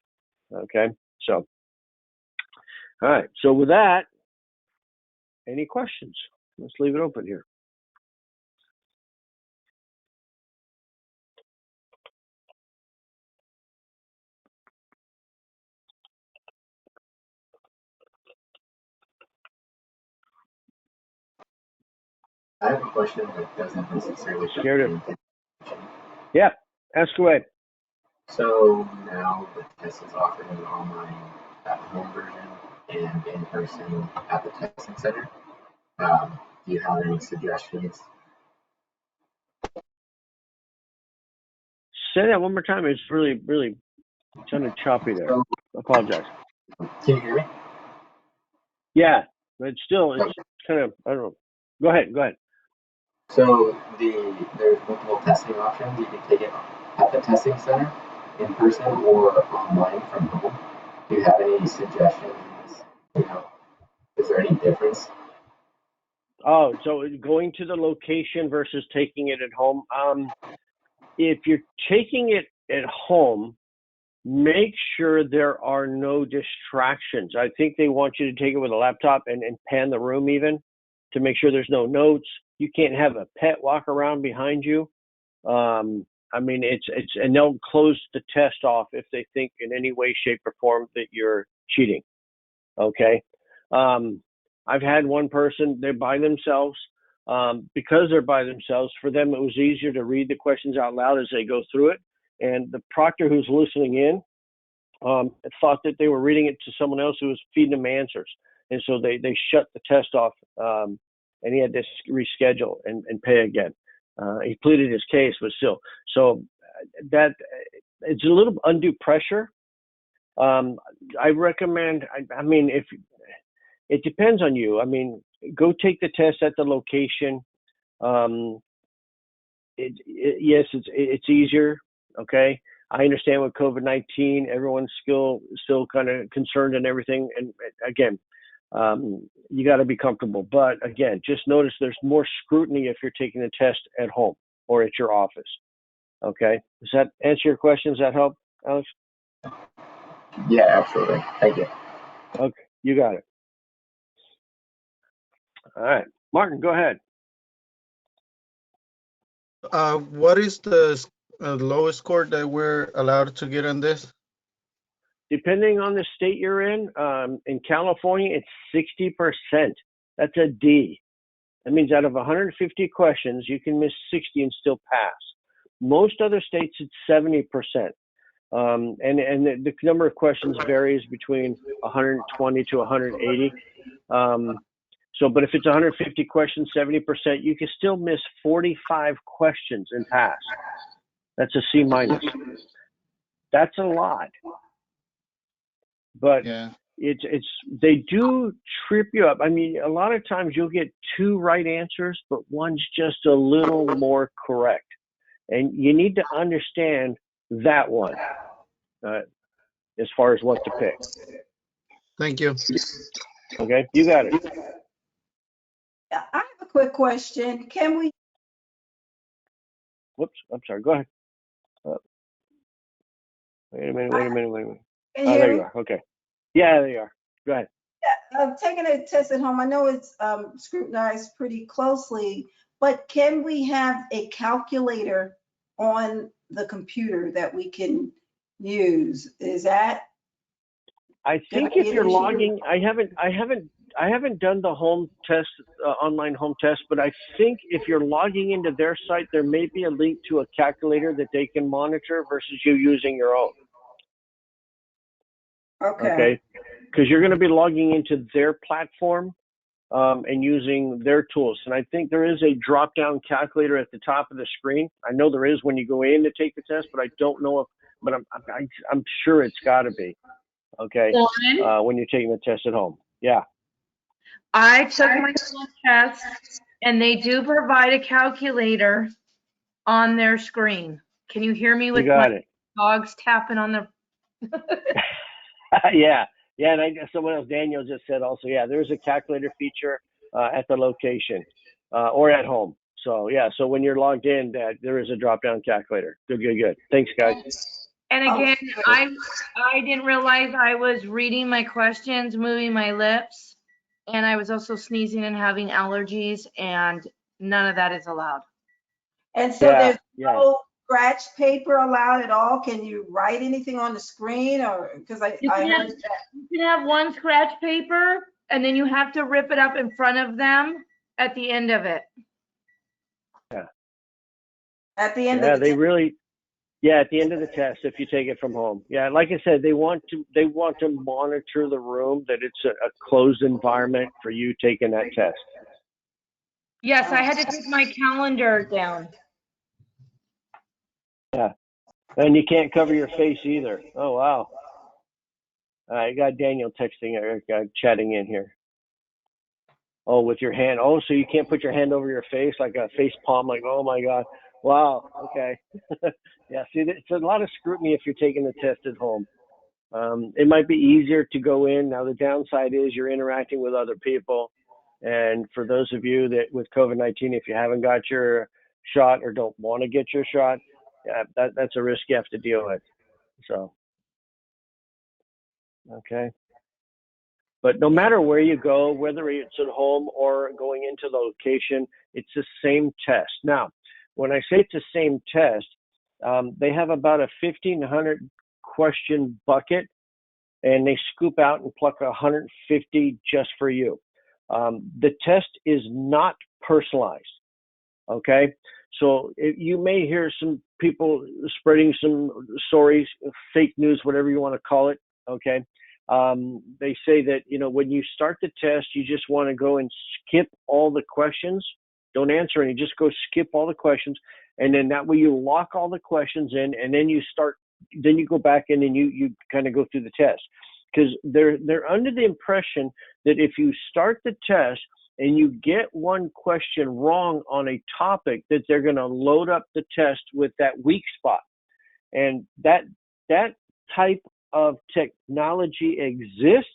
Okay, so, all right, so with that, any questions? Let's leave it open here. I have a question that doesn't necessarily. Scared of. Yeah, ask away. So now the test is offered in an online at-home version and in person at the testing center. Do you have any suggestions? Say that one more time. It's really, really sounded choppy there. I apologize. Can you hear me? Yeah, but still, it's kind of, I don't know. Go ahead. So there's multiple testing options. You can take it at the testing center, in person, or online from home. Do you have any suggestions? Is there any difference? Oh, so going to the location versus taking it at home. If you're taking it at home, make sure there are no distractions. I think they want you to take it with a laptop and pan the room even to make sure there's no notes. You can't have a pet walk around behind you. I mean, it's and they'll close the test off if they think in any way, shape, or form that you're cheating. Okay. I've had one person, they're by themselves. Because they're by themselves, for them it was easier to read the questions out loud as they go through it. And the proctor who's listening in thought that they were reading it to someone else who was feeding them answers. And so they shut the test off, and he had to reschedule and pay again. He pleaded his case, but still. So that it's a little undue pressure. I recommend, I mean, if it depends on you. I mean, go take the test at the location. Yes, it's easier. Okay, I understand with COVID-19, everyone's still kind of concerned and everything. And again, you got to be comfortable. But again, just notice there's more scrutiny if you're taking the test at home or at your office. Okay, does that answer your question? Does that help, Alex? Yeah, absolutely. Thank you. Okay, you got it. All right, Martin, go ahead. What is the lowest score that we're allowed to get on this? Depending on the state you're in California, it's 60%. That's a D. That means out of 150 questions, you can miss 60 and still pass. Most other states, it's 70%. And the number of questions varies between 120 to 180. But if it's 150 questions, 70%, you can still miss 45 questions and pass. That's a C-. That's a lot. but Yeah. they do trip you up. I mean, a lot of times you'll get two right answers, but one's just a little more correct, and you need to understand that one as far as what to pick. Thank you. Okay, you got it. I have a quick question. Can we, Whoops, I'm sorry. Go ahead. Wait a minute. can you Oh, hear there me? you are. Okay. Yeah, there you are. Go ahead. Taking a test at home, I know it's scrutinized pretty closely, but can we have a calculator on the computer that we can use? Is that I think gonna be if an you're issue? logging, I haven't done the home test, online home test, but I think if you're logging into their site, there may be a link to a calculator that they can monitor versus you using your own. Okay, because you're going to be logging into their platform and using their tools. And I think there is a drop-down calculator at the top of the screen. I know there is when you go in to take the test, but I don't know if. But I'm sure it's got to be. Okay, Lauren, when you're taking the test at home. Yeah. I took my own test and they do provide a calculator on their screen. Can you hear me You with got my it. dogs tapping on the? Yeah. And I guess someone else, Daniel, just said also, yeah, there's a calculator feature at the location or at home. So, yeah, so when you're logged in, there is a drop-down calculator. Good. Thanks, guys. And again, I didn't realize I was reading my questions, moving my lips, and I was also sneezing and having allergies, and none of that is allowed. And so there's no scratch paper allowed at all? Can you write anything on the screen, or, because I heard that. You can have one scratch paper, and then you have to rip it up in front of them at the end of it. Yeah. At the end Yeah, of the they test. really. Yeah, at the end of the test, if you take it from home. Yeah, like I said, they want to monitor the room, that it's a closed environment for you taking that test. Yes, I had to take my calendar down. Yeah, and you can't cover your face either. Oh wow. I got Daniel texting or chatting in here. Oh, with your hand. Oh, so you can't put your hand over your face like a face palm? Like, oh my God. Wow. Okay. Yeah. See, it's a lot of scrutiny if you're taking the test at home. It might be easier to go in. Now, the downside is you're interacting with other people. And for those of you that with COVID-19, if you haven't got your shot or don't want to get your shot, that's a risk you have to deal with. So, okay. But no matter where you go, whether it's at home or going into the location, it's the same test. Now, when I say it's the same test, they have about a 1,500 question bucket, and they scoop out and pluck 150 just for you. The test is not personalized. Okay, so you may hear some people spreading some stories, fake news, whatever you want to call it. Okay. They say that, when you start the test, you just want to go and skip all the questions. Don't answer any, just go skip all the questions. And then that way you lock all the questions in, and then you go back in and you kind of go through the test. Because they're under the impression that if you start the test and you get one question wrong on a topic, that they're going to load up the test with that weak spot. And that type of technology exists,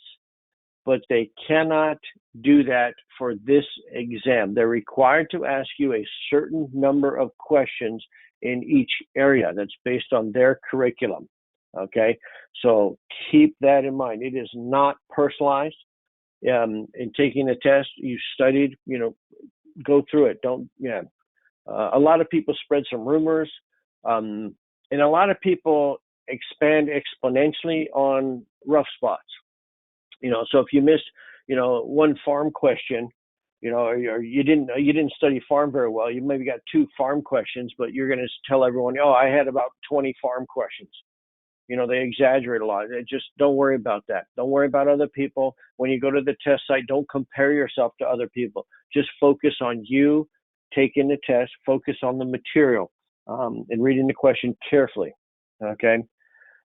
but they cannot do that for this exam. They're required to ask you a certain number of questions in each area that's based on their curriculum. Okay, so keep that in mind. It is not personalized. In taking the test, you studied, go through it. A lot of people spread some rumors, and a lot of people expand exponentially on rough spots. So if you missed, one farm question, or you didn't study farm very well, you maybe got 2 farm questions, but you're going to tell everyone, oh, I had about 20 farm questions. They exaggerate a lot. Just don't worry about that. Don't worry about other people. When you go to the test site, don't compare yourself to other people. Just focus on you taking the test, focus on the material, and reading the question carefully. Okay.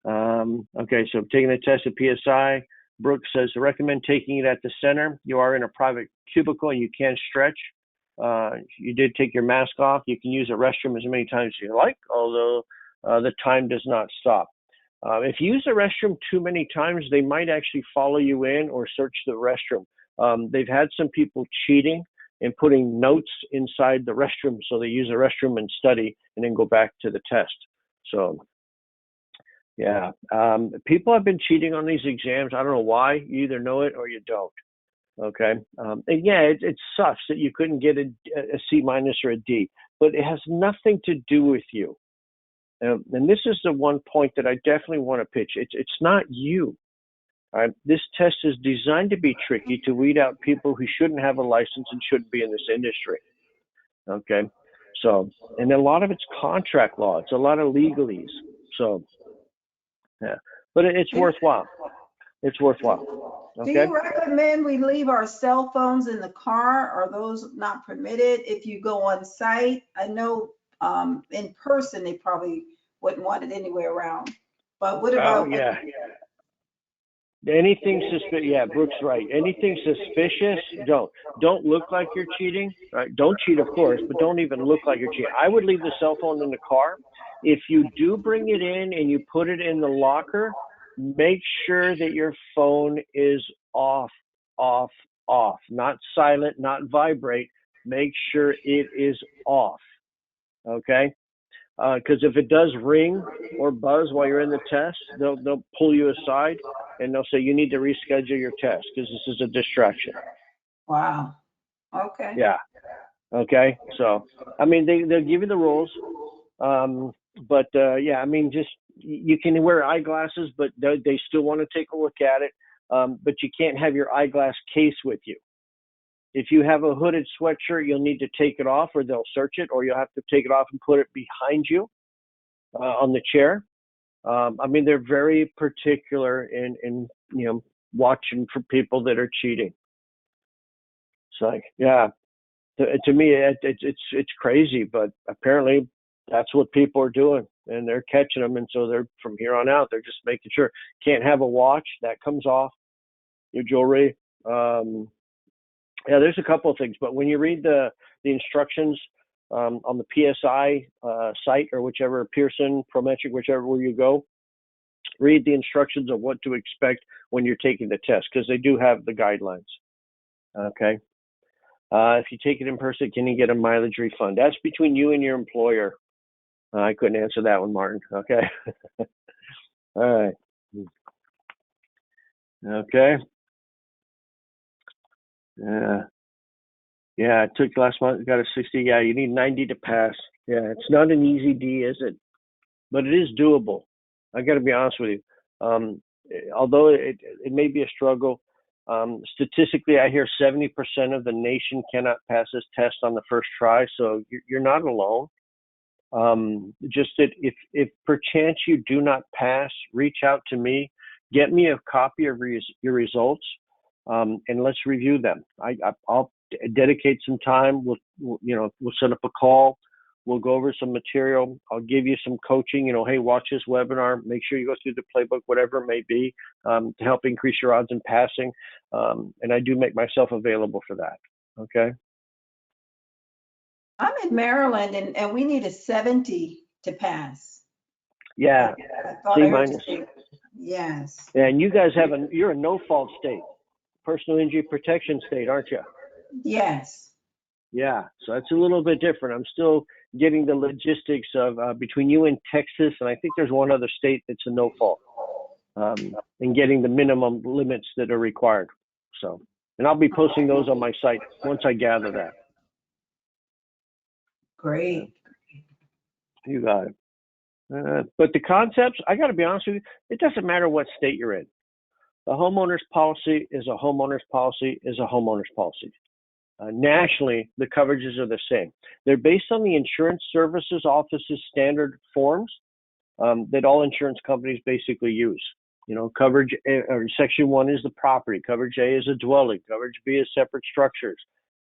Okay, so taking the test at PSI, Brooks says, recommend taking it at the center. You are in a private cubicle and you can't stretch. You did take your mask off. You can use the restroom as many times as you like, although the time does not stop. If you use the restroom too many times, they might actually follow you in or search the restroom. They've had some people cheating and putting notes inside the restroom, so they use the restroom and study and then go back to the test. So, yeah, people have been cheating on these exams. I don't know why. You either know it or you don't. Okay, and yeah, it sucks that you couldn't get a C- or a D, but it has nothing to do with you. And this is the one point that I definitely want to pitch. It's not you. This test is designed to be tricky to weed out people who shouldn't have a license and shouldn't be in this industry. Okay, so, and a lot of it's contract law. It's a lot of legalese. So, yeah, but it's worthwhile. It's worthwhile. Okay. Do you recommend we leave our cell phones in the car? Are those not permitted if you go on site? I know in person, they probably wouldn't want it anywhere around. But what about? Yeah. Anything suspicious? Yeah, Brooke's right. Anything suspicious? Don't look like you're cheating. Right? Don't cheat, of course, but don't even look like you're cheating. I would leave the cell phone in the car. If you do bring it in and you put it in the locker, make sure that your phone is off, not silent, not vibrate. Make sure it is off. Okay. Because if it does ring or buzz while you're in the test, they'll pull you aside and they'll say you need to reschedule your test because this is a distraction. Wow. Okay. Yeah. Okay. So, I mean, they'll give you the rules, but yeah, I mean, just you can wear eyeglasses, but they still want to take a look at it. But you can't have your eyeglass case with you. If you have a hooded sweatshirt, you'll need to take it off or they'll search it, or you'll have to take it off and put it behind you on the chair. I mean, they're very particular in watching for people that are cheating. It's like, yeah, to me, it's crazy, but apparently that's what people are doing, and they're catching them. And so they're from here on out, they're just making sure. Can't have a watch that comes off your jewelry. Yeah, there's a couple of things, but when you read the instructions on the PSI site or whichever, Pearson, Prometric, whichever where you go, read the instructions of what to expect when you're taking the test, because they do have the guidelines. Okay. If you take it in person, can you get a mileage refund? That's between you and your employer. I couldn't answer that one, Martin. Okay. All right. Okay. Yeah, it took last month, got a 60. Yeah, you need 90 to pass. Yeah, it's not an easy D, is it? But it is doable. I got to be honest with you. Although it may be a struggle, statistically, I hear 70% of the nation cannot pass this test on the first try. So you're not alone. Just that if perchance you do not pass, reach out to me, get me a copy of your results. And let's review them. I'll dedicate some time. We'll set up a call. We'll go over some material. I'll give you some coaching. Hey, watch this webinar. Make sure you go through the playbook, whatever it may be, to help increase your odds in passing. And I do make myself available for that. Okay. I'm in Maryland and we need a 70 to pass. Yeah. C-. Yes. And you guys you're a no-fault state. Personal injury protection state, aren't you? Yes. Yeah, so that's a little bit different. I'm still getting the logistics of between you and Texas, and I think there's one other state that's a no fault, and getting the minimum limits that are required. So, and I'll be posting those on my site once I gather that. Great. You got it. But the concepts, I got to be honest with you, it doesn't matter what state you're in. The homeowner's policy is a homeowner's policy is a homeowner's policy. Nationally, the coverages are the same. They're based on the Insurance Services Office's standard forms that all insurance companies basically use. Coverage or Section 1 is the property. Coverage A is a dwelling. Coverage B is separate structures.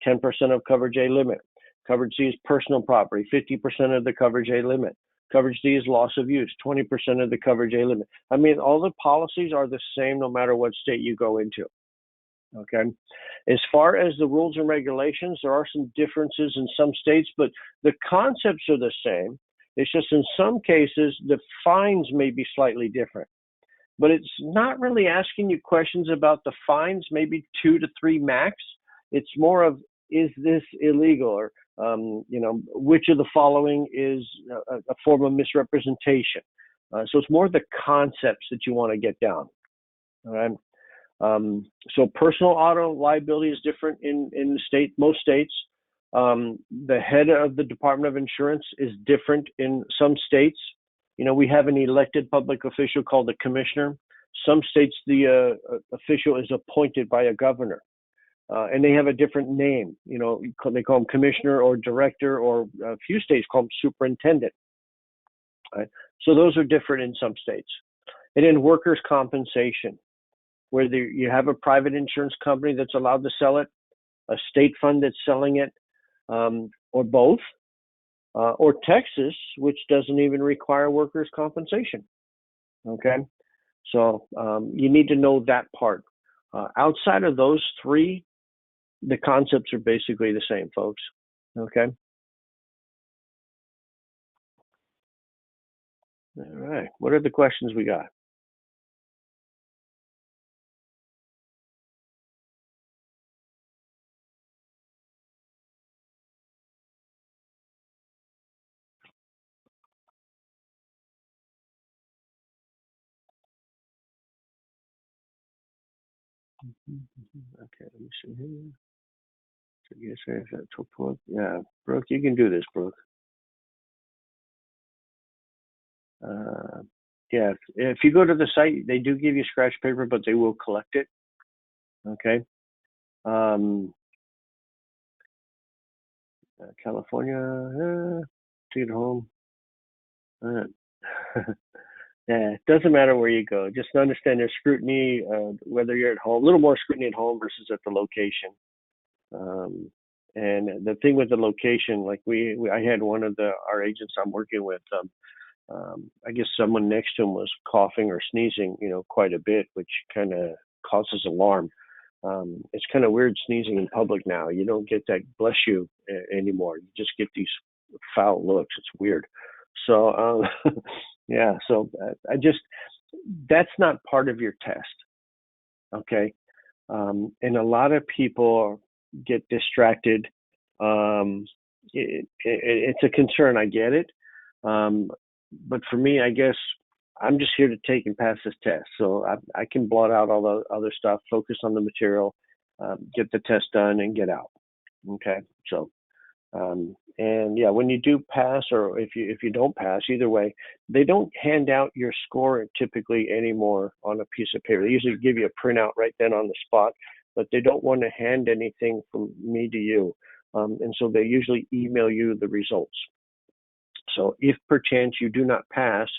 10% of Coverage A limit. Coverage C is personal property. 50% of the Coverage A limit. Coverage D is loss of use, 20% of the coverage A limit. I mean, all the policies are the same no matter what state you go into. Okay. As far as the rules and regulations, there are some differences in some states, but the concepts are the same. It's just in some cases, the fines may be slightly different. But it's not really asking you questions about the fines, maybe 2 to 3 max. It's more of, is this illegal? Or, which of the following is a form of misrepresentation? So it's more the concepts that you want to get down. All right. So personal auto liability is different in most states. The head of the Department of Insurance is different in some states. We have an elected public official called the commissioner. Some states, the official is appointed by a governor, and they have a different name. They call him commissioner or director, or a few states call him superintendent. Right? So those are different in some states. And then workers' compensation, where you have a private insurance company that's allowed to sell it, a state fund that's selling it, or both. Or Texas, which doesn't even require workers' compensation. Okay, so you need to know that part. Outside of those three, the concepts are basically the same, folks. Okay. All right. What are the questions we got? Okay, let me see here. So yes, there's that Brooke. Yeah, Brooke, you can do this, Brooke. Yeah, if you go to the site, they do give you scratch paper, but they will collect it. Okay. California, take it home. Yeah, it doesn't matter where you go. Just understand there's scrutiny, whether you're at home, a little more scrutiny at home versus at the location. And the thing with the location, like I had one of our agents I'm working with, I guess someone next to him was coughing or sneezing, quite a bit, which kind of causes alarm. It's kind of weird sneezing in public now. You don't get that bless you anymore. You just get these foul looks. It's weird. So, yeah, so that's not part of your test. Okay. And a lot of people get distracted. It's a concern. I get it. But for me, I guess I'm just here to take and pass this test. So I can blot out all the other stuff, focus on the material, get the test done, and get out. Okay. So, and yeah, when you do pass, or if you don't pass, either way, they don't hand out your score typically anymore on a piece of paper. They usually give you a printout right then on the spot, but they don't want to hand anything from me to you. And so they usually email you the results. So if perchance you do not pass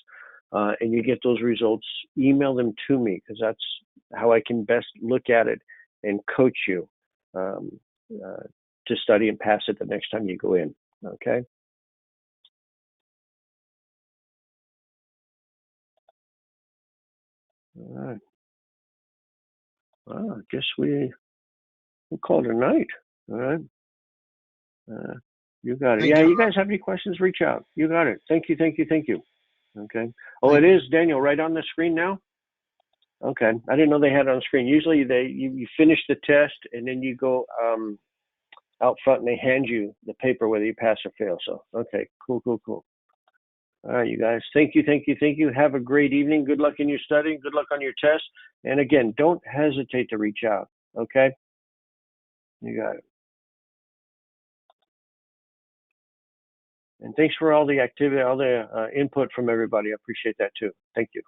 and you get those results, email them to me, because that's how I can best look at it and coach you to study and pass it the next time you go in. Okay. All right. Well, I guess we'll call it a night. All right. You got it. Thank Yeah, you. you guys have any questions, reach out. You got it. Thank you. Okay. Oh, it is, Daniel, right on the screen now? Okay. I didn't know they had it on the screen. Usually you finish the test and then you go out front and they hand you the paper whether you pass or fail. So, okay, cool. All right, you guys. Thank you. Have a great evening. Good luck in your studying. Good luck on your test. And again, don't hesitate to reach out. Okay? You got it. And thanks for all the activity, all the input from everybody. I appreciate that too. Thank you.